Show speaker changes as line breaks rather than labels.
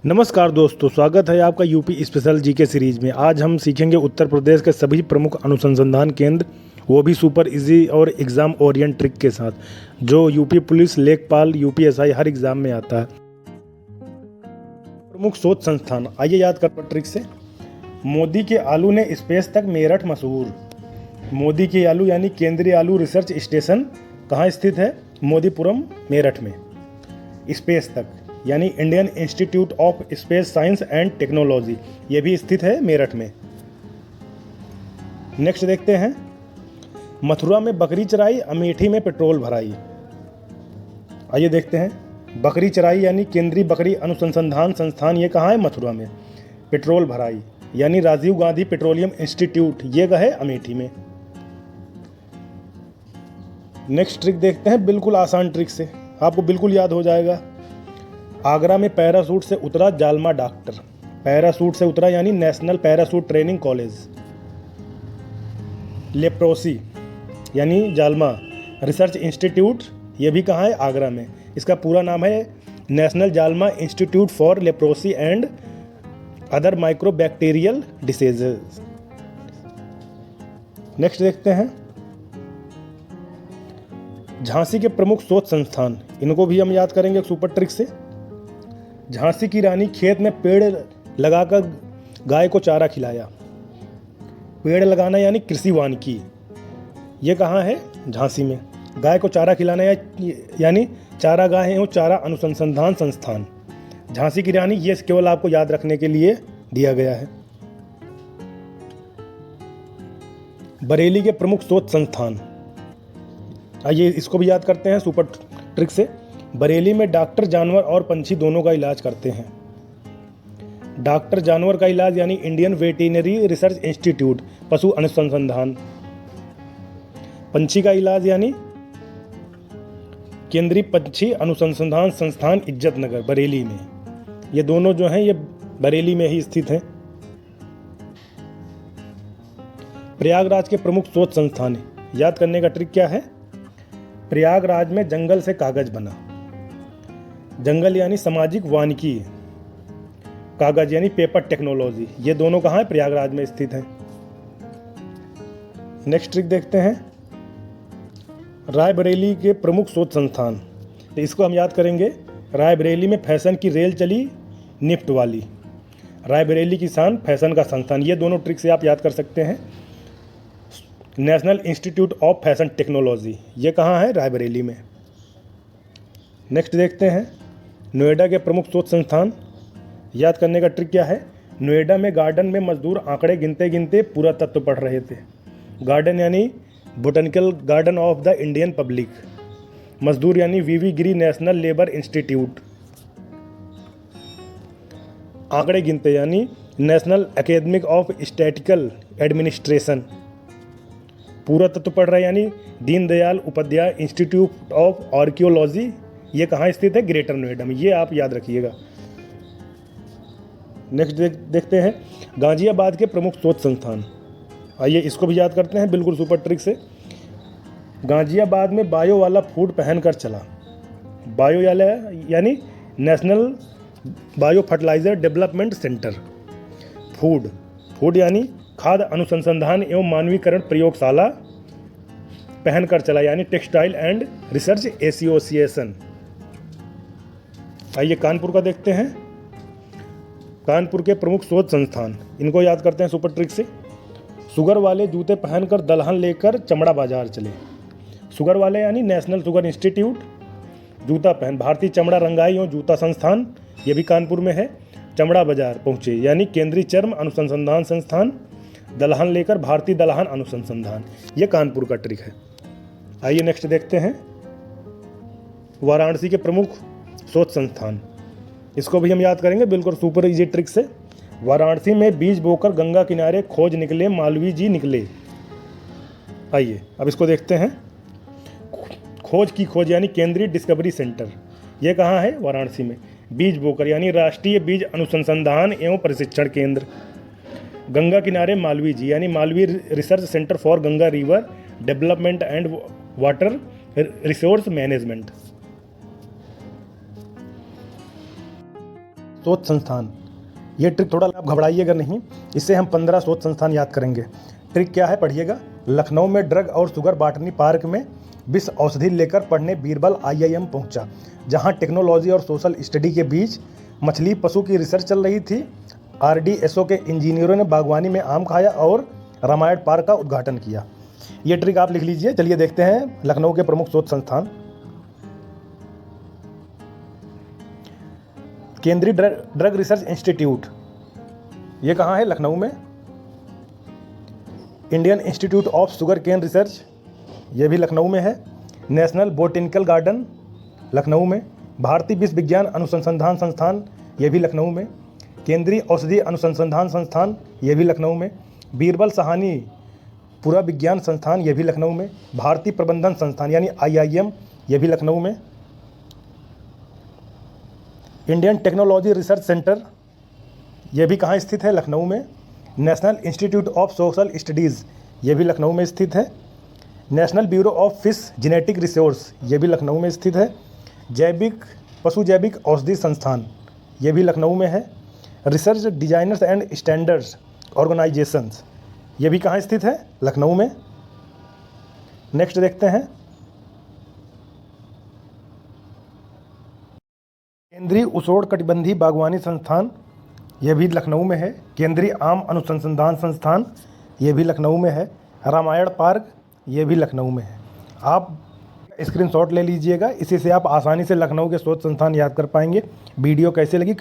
नमस्कार दोस्तों, स्वागत है आपका यूपी स्पेशल जीके सीरीज में। आज हम सीखेंगे उत्तर प्रदेश के सभी प्रमुख अनुसंधान केंद्र, वो भी सुपर इजी और एग्ज़ाम ओरिएंट ट्रिक के साथ, जो यूपी पुलिस, लेखपाल, यूपीएसआई हर एग्ज़ाम में आता है। प्रमुख शोध संस्थान, आइए याद कर ट्रिक से। मोदी के आलू ने स्पेस तक, मेरठ मशहूर। मोदी के आलू यानी केंद्रीय आलू रिसर्च स्टेशन कहाँ स्थित है? मोदीपुरम, मेरठ में। स्पेस तक यानी Indian institute of space science and technology, ये भी स्थित है मेरठ में। नेक्स्ट देखते हैं, मथुरा में बकरी चराई, अमेठी में पेट्रोल भराई। आइए देखते हैं, बकरी चराई यानी केंद्रीय बकरी अनुसंधान संस्थान, ये कहाँ है? मथुरा में। पेट्रोल भराई यानी राजीव गांधी पेट्रोलियम इंस्टीट्यूट, ये है अमेठी में। नेक्स्ट ट्रिक देखते हैं, बिल्कुल आसान ट्रिक से, आपको बिल्कुल याद हो जाएगा। आगरा में पैराशूट से उतरा जालमा डॉक्टर। पैराशूट से उतरा यानी national parachute training college. Leprosy यानी जालमा रिसर्च इंस्टीट्यूट, ये भी कहाँ है? आगरा में। इसका पूरा नाम है national JALMA institute for leprosy and other microbacterial diseases. Next देखते हैं, झांसी के प्रमुख शोध संस्थान, इनको भी हम याद करेंगे सुपर ट्रिक से। झांसी की रानी खेत में पेड़ लगाकर गाय को चारा खिलाया। पेड़ लगाना यानी कृषि वानिकी, ये कहाँ है? झांसी में। गाय को चारा खिलाना यानी चारा गाह एवं चारा अनुसंधान संस्थान, झांसी की रानी, ये केवल आपको याद रखने के लिए दिया गया है। बरेली के प्रमुख शोध संस्थान, आइए इसको भी याद करते हैं सुपर ट्रिक से। बरेली में डॉक्टर जानवर और पंछी दोनों का इलाज करते हैं। डॉक्टर जानवर का इलाज यानी इंडियन वेटरनरी रिसर्च इंस्टीट्यूट, पशु अनुसंधान। पंछी का इलाज यानी केंद्रीय पंछी अनुसंधान संस्थान, इज्जतनगर, बरेली में। ये दोनों जो हैं ये बरेली में ही स्थित हैं। प्रयागराज के प्रमुख शोध संस्थान, याद करने का ट्रिक क्या है? प्रयागराज में जंगल से कागज बना। जंगल यानी सामाजिक वानिकी, कागज यानी पेपर टेक्नोलॉजी, ये दोनों कहाँ है? प्रयागराज में स्थित हैं। नेक्स्ट ट्रिक देखते हैं, रायबरेली के प्रमुख शोध संस्थान, तो इसको हम याद करेंगे। रायबरेली में फैशन की रेल चली, निफ्ट वाली। रायबरेली की शान, फैशन का संस्थान, ये दोनों ट्रिक से आप याद कर सकते हैं। National institute of fashion technology, ये कहाँ है? रायबरेली में। नेक्स्ट देखते हैं, नोएडा के प्रमुख शोध संस्थान, याद करने का ट्रिक क्या है? नोएडा में गार्डन में मजदूर आंकड़े गिनते गिनते पूरा तत्व पढ़ रहे थे। गार्डन यानी botanical garden of the Indian public. मजदूर यानी V V Giri national labour institute. आंकड़े गिनते यानी national academic of statical administration. पूरा तत्व पढ़ रहे यानी Deendayal Upadhyaya institute of archaeology, ये कहाँ स्थित है? ग्रेटर नोएडा में, ये आप याद रखिएगा। नेक्स्ट देखते हैं, गाजियाबाद के प्रमुख शोध संस्थान, आइए इसको भी याद करते हैं बिल्कुल सुपर ट्रिक से। गाजियाबाद में बायो वाला फूड पहनकर चला। बायो वाला यानी national bio fertiliser development centre. Food यानी खाद्य अनुसंधान एवं मानवीकरण प्रयोगशाला, पहनकर चला यानी टेक्सटाइल एंड रिसर्च एसोसिएशन। आइए कानपुर का देखते हैं, कानपुर के प्रमुख शोध संस्थान, इनको याद करते हैं सुपर ट्रिक से। शुगर वाले जूते पहनकर दलहन लेकर चमड़ा बाजार चले। शुगर वाले यानी नेशनल शुगर इंस्टीट्यूट, जूता पहन, भारतीय चमड़ा रंगाई एवं जूता संस्थान, ये भी कानपुर में है। चमड़ा बाजार पहुँचे यानी केंद्रीय चर्म अनुसंधान संस्थान, दलहन लेकर भारतीय दलहन अनुसंधान, ये कानपुर का ट्रिक है। आइए नेक्स्ट देखते हैं, वाराणसी के प्रमुख शोध संस्थान, इसको भी हम याद करेंगे बिल्कुल सुपर इजी ट्रिक से। वाराणसी में बीज बोकर गंगा किनारे खोज निकले मालवीय जी निकले। आइए अब इसको देखते हैं, खोज की खोज यानी केंद्रीय डिस्कवरी सेंटर, ये कहाँ है? वाराणसी में। बीज बोकर यानी राष्ट्रीय बीज अनुसंधान एवं प्रशिक्षण केंद्र। गंगा किनारे मालवीय जी यानी Malviya research centre for Ganga river development and water resource management. शोध संस्थान। ये ट्रिक थोड़ा आप घबराइएगा नहीं, इससे हम 15 शोध संस्थान याद करेंगे। ट्रिक क्या है पढ़िएगा। लखनऊ में ड्रग और शुगर बॉटनी पार्क में विश्व औषधि लेकर पढ़ने बीरबल IIM पहुंचा, जहां टेक्नोलॉजी और सोशल स्टडी के बीच मछली पशु की रिसर्च चल रही थी। RDSO के इंजीनियरों ने बागवानी में आम खाया और रामायण पार्क का उद्घाटन किया। ये ट्रिक आप लिख लीजिए। चलिए देखते हैं लखनऊ के प्रमुख शोध संस्थान। केंद्रीय ड्रग रिसर्च इंस्टीट्यूट, ये कहाँ है? लखनऊ में। Indian institute of sugar cane research, ये भी लखनऊ में है। नेशनल बोटेनिकल गार्डन लखनऊ में। भारतीय विश्व विज्ञान अनुसंधान संस्थान, ये भी लखनऊ में। केंद्रीय औषधि अनुसंधान संस्थान, ये भी लखनऊ में। बीरबल साहनी पुरा विज्ञान संस्थान, ये भी लखनऊ में। भारतीय प्रबंधन संस्थान यानी IIM, ये भी लखनऊ में। इंडियन टेक्नोलॉजी रिसर्च सेंटर, ये भी कहाँ स्थित है? लखनऊ में। National institute of social studies, ये भी लखनऊ में स्थित है। National bureau of fish genetic resource, ये भी लखनऊ में स्थित है। पशु जैविक औषधि संस्थान, ये भी लखनऊ में है। Research designers and standards organisations, ये भी कहाँ स्थित है? लखनऊ में। नेक्स्ट देखते हैं। केंद्रीय उष्णकटिबंधीय बागवानी संस्थान, यह भी लखनऊ में है। केंद्रीय आम अनुसंधान संस्थान, ये भी लखनऊ में है। रामायण पार्क, ये भी लखनऊ में है। आप स्क्रीनशॉट ले लीजिएगा, इसी से आप आसानी से लखनऊ के शोध संस्थान याद कर पाएंगे। वीडियो कैसे लगी